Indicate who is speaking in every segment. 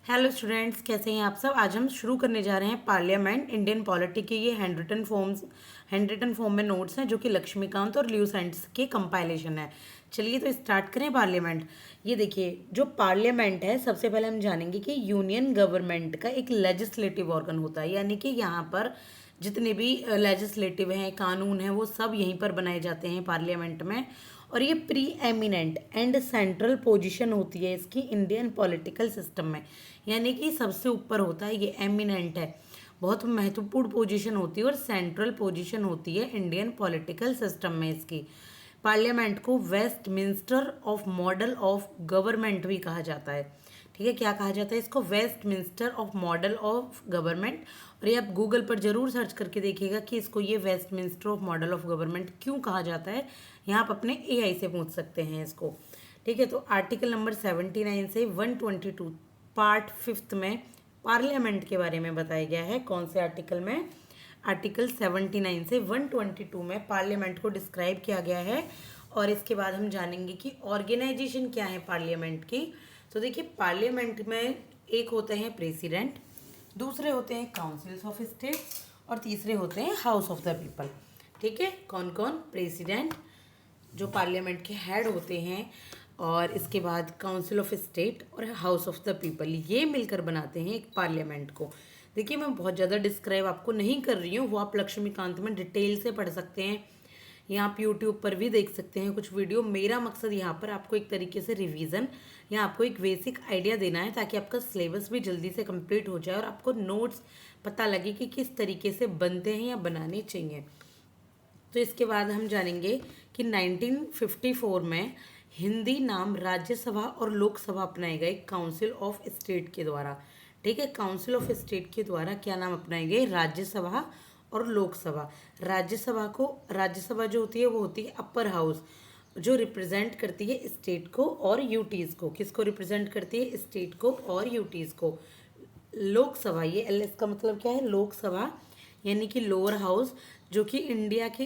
Speaker 1: Hello students, कैसे हैं आप सब। आज हम शुरू करने जा रहे हैं पार्लियामेंट इंडियन पॉलिटी के। ये हैंड रिटन फॉर्म में नोट्स हैं जो कि लक्ष्मीकांत और ल्यूसेंट्स के कंपाइलेशन है। चलिए तो स्टार्ट करें पार्लियामेंट। ये देखिए, जो पार्लियामेंट है, सबसे पहले हम जानेंगे कि यूनियन गवर्नमेंट का एक लेजिस्लेटिव ऑर्गन होता है, यानी कि यहाँ पर जितने भी लेजिस्लेटिव हैं, कानून हैं, वो सब यहीं पर बनाए जाते हैं पार्लियामेंट में। और ये pre eminent and central position होती है इसकी इंडियन पॉलिटिकल सिस्टम में, यानी कि सबसे ऊपर होता है। ये एमिनेंट है, बहुत महत्वपूर्ण पोजीशन होती है और सेंट्रल पोजीशन होती है इंडियन पॉलिटिकल सिस्टम में इसकी। पार्लियामेंट को Westminster of model of government भी कहा जाता है। ठीक है, क्या कहा जाता है इसको? Westminster of model of government. और ये आप गूगल पर जरूर सर्च करके देखिएगा कि इसको ये Westminster of model of government क्यों कहा जाता है। यहाँ आप अपने एआई से पूछ सकते हैं इसको। ठीक है, तो आर्टिकल नंबर 79 से 122 पार्ट 5 में पार्लियामेंट के बारे में बताया गया है। कौन से आर्टिकल में? आर्टिकल 79 से 122 में पार्लियामेंट को डिस्क्राइब किया गया है। और इसके बाद हम जानेंगे कि ऑर्गेनाइजेशन क्या है पार्लियामेंट की। तो देखिए, पार्लियामेंट में एक होते हैं प्रेसिडेंट, दूसरे होते हैं काउंसिल्स ऑफ स्टेट और तीसरे होते हैं हाउस ऑफ द पीपल। ठीक है, कौन कौन? प्रेसिडेंट जो पार्लियामेंट के हेड होते हैं, और इसके बाद काउंसिल ऑफ स्टेट और हाउस ऑफ द पीपल, ये मिलकर बनाते हैं एक पार्लियामेंट को। देखिए, मैं बहुत ज़्यादा डिस्क्राइब आपको नहीं कर रही हूँ, वो आप लक्ष्मीकांत में डिटेल से पढ़ सकते हैं, या आप यूट्यूब पर भी देख सकते हैं कुछ वीडियो। मेरा मकसद यहाँ पर आपको एक तरीके से रिवीजन या आपको एक बेसिक आइडिया देना है, ताकि आपका सिलेबस भी जल्दी से कंप्लीट हो जाए और आपको नोट्स पता लगे कि किस तरीके से बनते हैं या बनाने चाहिए। तो इसके बाद हम जानेंगे कि 1954 में हिंदी नाम राज्यसभा और लोकसभा अपनाए गए काउंसिल ऑफ स्टेट के द्वारा। ठीक है, काउंसिल ऑफ स्टेट के द्वारा क्या नाम अपनाए गए? राज्यसभा और लोकसभा। राज्यसभा जो होती है वो होती है अपर हाउस, जो रिप्रेजेंट करती है स्टेट को और यूटीज को। किसको रिप्रेजेंट करती है? स्टेट को और यूटीज को। लोकसभा, ये एल इसका मतलब क्या है? लोकसभा यानी कि लोअर हाउस, जो कि इंडिया की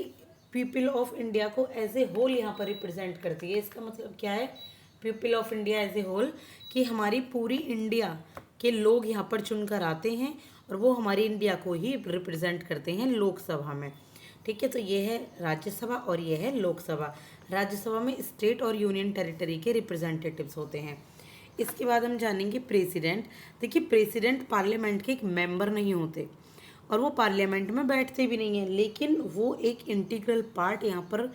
Speaker 1: पीपल ऑफ इंडिया को एज ए होल यहाँ पर रिप्रेजेंट करती है। इसका मतलब क्या है? People of India as a whole, कि हमारी पूरी इंडिया के लोग यहाँ पर चुनकर आते हैं और वो हमारी इंडिया को ही रिप्रेजेंट करते हैं लोकसभा में। ठीक है, तो ये है राज्यसभा और ये है लोकसभा। राज्यसभा में स्टेट और यूनियन टेरिटरी के रिप्रेजेंटेटिव्स होते हैं। इसके बाद हम जानेंगे प्रेसिडेंट। देखिए, प्रेसिडेंट पार्लियामेंट के एक मेंबर नहीं होते और वो पार्लियामेंट में बैठते भी नहीं हैं, लेकिन वो एक इंटीग्रल पार्ट यहाँ पर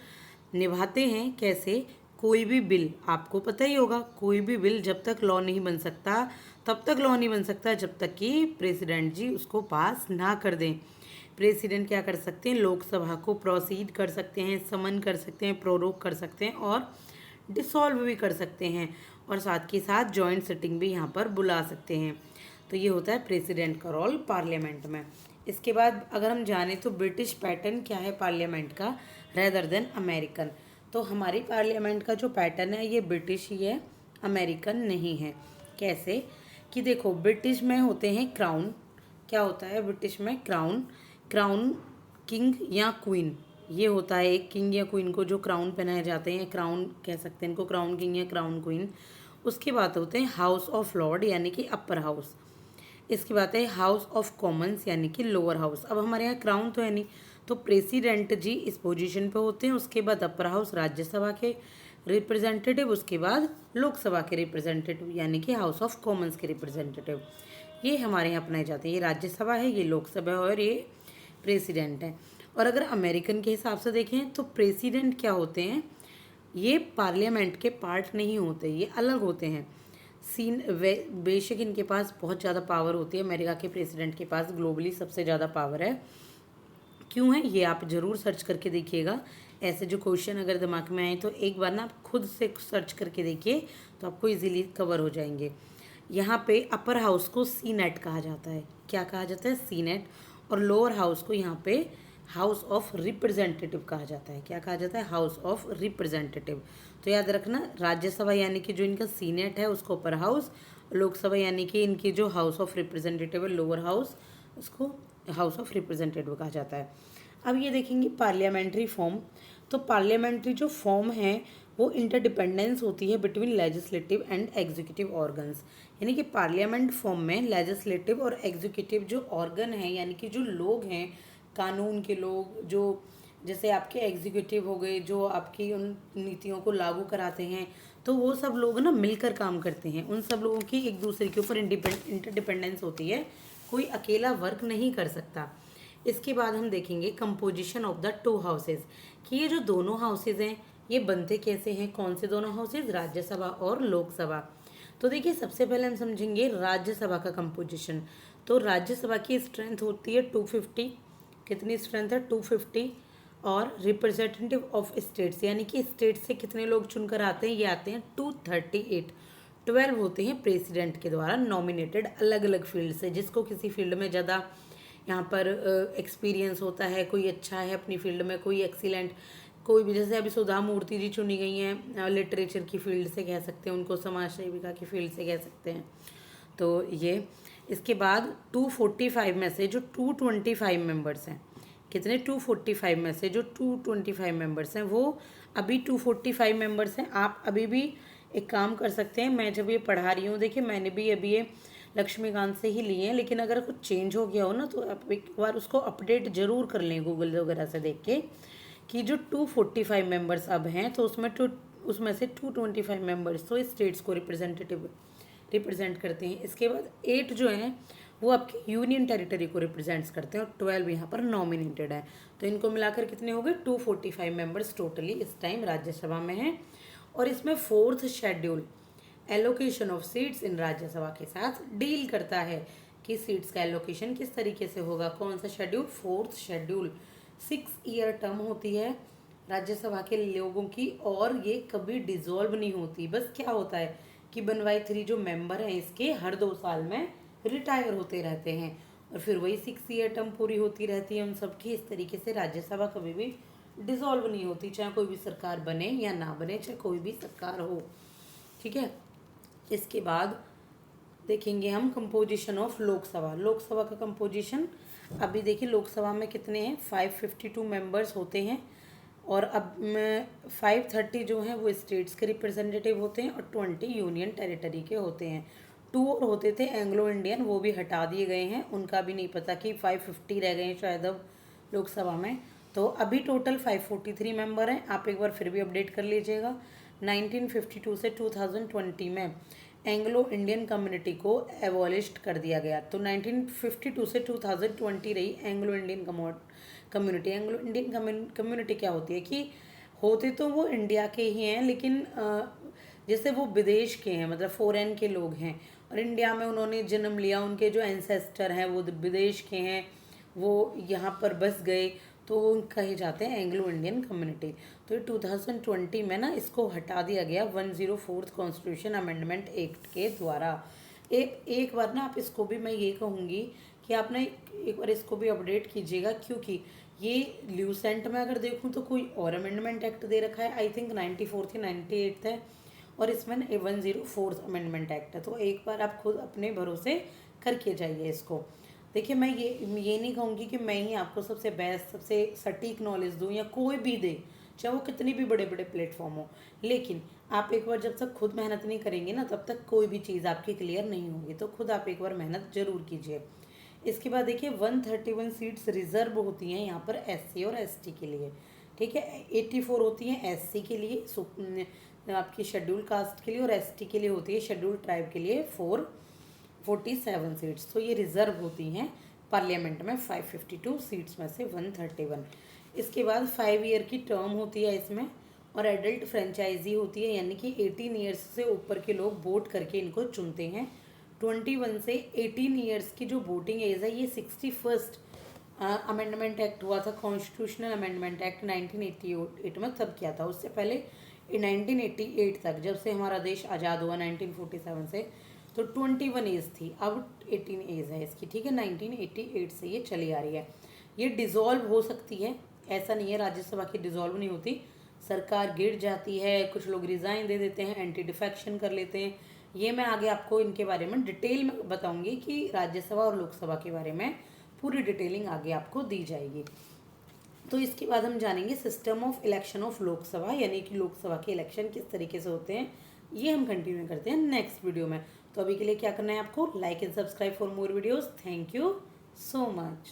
Speaker 1: निभाते हैं। कैसे? कोई भी बिल, आपको पता ही होगा, कोई भी बिल जब तक लॉ नहीं बन सकता, तब तक लॉ नहीं बन सकता जब तक कि प्रेसिडेंट जी उसको पास ना कर दें। प्रेसिडेंट क्या कर सकते हैं? लोकसभा को प्रोसीड कर सकते हैं, समन कर सकते हैं, प्रोरोग कर सकते हैं और डिसॉल्व भी कर सकते हैं, और साथ के साथ जॉइंट सिटिंग भी यहाँ पर बुला सकते हैं। तो ये होता है प्रेसिडेंट का रोल पार्लियामेंट में। इसके बाद अगर हम जाने तो ब्रिटिश पैटर्न क्या है पार्लियामेंट का रेदर देन अमेरिकन। तो हमारी पार्लियामेंट का जो पैटर्न है ये ब्रिटिश ही है, अमेरिकन नहीं है। कैसे? कि देखो, ब्रिटिश में होते हैं क्राउन। क्या होता है ब्रिटिश में? क्राउन। क्राउन किंग या क्वीन, ये होता है एक किंग या क्वीन को जो क्राउन पहनाए जाते हैं, क्राउन कह सकते हैं इनको, क्राउन किंग या क्राउन क्वीन। उसके बाद होते हैं हाउस ऑफ लॉर्ड यानी कि अपर हाउस। इसकी बात है हाउस ऑफ कॉमन्स यानी कि लोअर हाउस। अब हमारे यहाँ क्राउन तो है नहीं, तो प्रेसिडेंट जी इस पोजीशन पे होते हैं। उसके बाद अपर हाउस राज्यसभा के रिप्रेजेंटेटिव, उसके बाद लोकसभा के रिप्रेजेंटेटिव यानी कि हाउस ऑफ कॉमन्स के रिप्रेजेंटेटिव, ये हमारे यहाँ अपनाए जाते हैं। ये राज्यसभा है, ये लोकसभा है और ये प्रेसिडेंट है। और अगर अमेरिकन के हिसाब से देखें तो प्रेसिडेंट क्या होते हैं? ये पार्लियामेंट के पार्ट नहीं होते, ये अलग होते हैं। बेशक इनके पास बहुत ज़्यादा पावर होती है, अमेरिका के प्रेसिडेंट के पास ग्लोबली सबसे ज़्यादा पावर है। क्यों है ये आप ज़रूर सर्च करके देखिएगा। ऐसे जो क्वेश्चन अगर दिमाग में आए तो एक बार ना आप खुद से सर्च करके देखिए, तो आपको इजीली कवर हो जाएंगे। यहाँ पे अपर हाउस को सीनेट कहा जाता है। क्या कहा जाता है? सीनेट। और लोअर हाउस को यहाँ पे हाउस ऑफ रिप्रेजेंटेटिव कहा जाता है। क्या कहा जाता है? House of representative. तो याद रखना, राज्यसभा यानी कि जो इनका सीनेट है उसको अपर हाउस, लोकसभा यानी कि इनकी जो हाउस ऑफ रिप्रेजेंटेटिव है लोअर हाउस, उसको हाउस ऑफ रिप्रेजेंटेटिव कहा जाता है। अब ये देखेंगे पार्लियामेंट्री फॉर्म। तो पार्लियामेंट्री जो फॉर्म है वो इंटरडिपेंडेंस होती है between legislative and executive organs. यानी कि पार्लियामेंट फॉर्म में लेजिस्लेटिव और एग्जीक्यूटिव जो ऑर्गन हैं, यानी कि जो लोग हैं, कानून के लोग, जो जैसे आपके एग्जीक्यूटिव हो गए जो आपकी उन नीतियों को लागू कराते हैं, तो वो सब लोग ना मिलकर काम करते हैं। उन सब लोगों की एक दूसरे के ऊपर इंटरडिपेंडेंस होती है, कोई अकेला वर्क नहीं कर सकता। इसके बाद हम देखेंगे composition of the two houses, कि ये जो दोनों हाउसेज हैं ये बनते कैसे हैं। कौन से दोनों हाउसेज? राज्यसभा और लोकसभा। तो देखिए सबसे पहले हम समझेंगे राज्यसभा का कंपोजिशन। तो राज्यसभा की स्ट्रेंथ होती है 250। कितनी स्ट्रेंथ है? 250। और रिप्रेजेंटेटिव ऑफ स्टेट्स, यानी कि स्टेट से कितने लोग चुनकर आते हैं? ये आते हैं 238। 12 होते हैं प्रेसिडेंट के द्वारा नॉमिनेटेड, अलग अलग फील्ड से। जिसको किसी फील्ड में ज़्यादा यहाँ पर एक्सपीरियंस होता है, कोई अच्छा है अपनी फील्ड में, कोई एक्सीलेंट, कोई भी, जैसे अभी सुधा मूर्ति जी चुनी गई हैं लिटरेचर की फील्ड से कह सकते हैं उनको, समाज सेविका की फील्ड से कह सकते हैं। तो ये इसके बाद 245 में से जो 225 मेंबर्स हैं, कितने? 245 में से जो 225 मेंबर्स हैं वो अभी 245 मेंबर्स हैं। आप अभी भी एक काम कर सकते हैं, मैं जब ये पढ़ा रही हूँ, देखिए मैंने भी अभी ये लक्ष्मीकांत से ही लिए हैं, लेकिन अगर कुछ चेंज हो गया हो ना तो आप एक बार उसको अपडेट ज़रूर कर लें गूगल वगैरह से देख के, कि जो 245 मेंबर्स अब हैं तो उसमें से 225 मेंबर्स तो स्टेट्स को रिप्रेजेंट करते हैं। इसके बाद 8 जो हैं वो आपके यूनियन टेरिटरी को रिप्रेजेंट्स करते हैं और 12 यहाँ पर नॉमिनेटेड है। तो इनको मिलाकर कितने हो गए? 245 मेंबर्स टोटली इस टाइम राज्यसभा में हैं। और इसमें 4th schedule allocation of seats in Rajya Sabha के साथ डील करता है कि सीट्स का एलोकेशन किस तरीके से होगा। कौन सा schedule? 4th schedule. 6 year term होती है राज्यसभा के लोगों की, और ये कभी डिसॉल्व नहीं होती। बस क्या होता है कि 1/3 जो मेंबर हैं इसके हर 2 साल में रिटायर होते रहते हैं, और फिर वही 6 ईयर टर्म पूरी होती रहती है उन सबकी। इस तरीके से राज्यसभा कभी भी डिसॉल्व नहीं होती, चाहे कोई भी सरकार बने या ना बने, चाहे कोई भी सरकार हो। ठीक है। इसके बाद देखेंगे हम कंपोजिशन ऑफ लोकसभा। लोकसभा का कंपोजिशन अभी देखिए लोकसभा में कितने हैं? 552 मेंबर्स होते हैं, और अब 530 जो हैं वो स्टेट्स के रिप्रेजेंटेटिव होते हैं और 20 यूनियन टेरिटरी के होते हैं। 2 और होते थे एंग्लो इंडियन, वो भी हटा दिए गए हैं, उनका भी नहीं पता कि 550 रह गए हैं शायद अब लोकसभा में। तो अभी टोटल 543 मेंबर हैं। आप एक बार फिर भी अपडेट कर लीजिएगा। 1952 से 2020 में एंग्लो इंडियन कम्युनिटी को एबॉलिश्ड कर दिया गया। तो 1952 से 2020 रही Anglo Indian community. Anglo Indian community क्या होती है कि होते तो वो इंडिया के ही हैं, लेकिन जैसे वो विदेश के हैं, मतलब फॉरेन के लोग हैं, और इंडिया में उन्होंने जन्म लिया, उनके जो एंसेस्टर हैं वो विदेश के हैं, वो यहाँ पर बस गए, तो वो कहे जाते हैं एंग्लो इंडियन कम्युनिटी। तो 2020 में ना इसको हटा दिया गया 104th कॉन्स्टिट्यूशन अमेंडमेंट एक्ट के द्वारा। एक बार ना आप इसको भी मैं ये कहूँगी कि आप ना एक बार इसको भी अपडेट कीजिएगा, क्योंकि ये ल्यूसेंट में अगर देखूँ तो कोई और अमेंडमेंट एक्ट दे रखा है, आई थिंक 94th या 98th है, और इसमें 104th अमेंडमेंट एक्ट है। तो एक बार आप खुद अपने भरोसे करके जाइए इसको। देखिए मैं ये नहीं कहूँगी कि मैं ही आपको सबसे बेस्ट, सबसे सटीक नॉलेज दूँ, या कोई भी दे, चाहे वो कितनी भी बड़े बड़े प्लेटफॉर्म हो, लेकिन आप एक बार जब तक खुद मेहनत नहीं करेंगे ना तब तक कोई भी चीज़ आपकी क्लियर नहीं होगी। तो खुद आप एक बार मेहनत जरूर कीजिए। इसके बाद देखिए 131 सीट्स रिजर्व होती हैं यहाँ पर SC और ST के लिए। ठीक है। 84 होती हैं SC के लिए, आपकी शेड्यूल कास्ट के लिए, और ST के लिए होती है शेड्यूल ट्राइब के लिए 47 सीट्स। तो ये रिजर्व होती हैं पार्लियामेंट में 552 सीट्स में से 131। इसके बाद 5 ईयर की टर्म होती है इसमें, और एडल्ट फ्रेंचाइजी होती है, यानी कि 18 ईयर्स से ऊपर के लोग वोट करके इनको चुनते हैं। 21 से 18 ईयर्स की जो वोटिंग एज है, ये 61st अमेंडमेंट एक्ट हुआ था, कॉन्स्टिट्यूशनल अमेंडमेंट एक्ट 1988 में तब किया था। उससे पहले 1988 तक, जब से हमारा देश आज़ाद हुआ 1947 से, तो 21 एज थी, अब 18 एज है इसकी। ठीक है। 1988 से ये चली आ रही है। ये डिज़ोल्व हो सकती है, ऐसा नहीं है राज्यसभा की डिज़ोल्व नहीं होती। सरकार गिर जाती है, कुछ लोग रिज़ाइन दे देते हैं, एंटी डिफेक्शन कर लेते हैं। ये मैं आगे आपको इनके बारे में डिटेल में बताऊंगी कि राज्यसभा और लोकसभा के बारे में पूरी डिटेलिंग आगे आपको दी जाएगी। तो इसके बाद हम जानेंगे system of election of Lok Sabha, यानी कि लोकसभा के इलेक्शन किस तरीके से होते हैं, ये हम कंटिन्यू करते हैं नेक्स्ट वीडियो में। तो अभी के लिए क्या करना है आपको, like and subscribe for more videos. Thank you so much.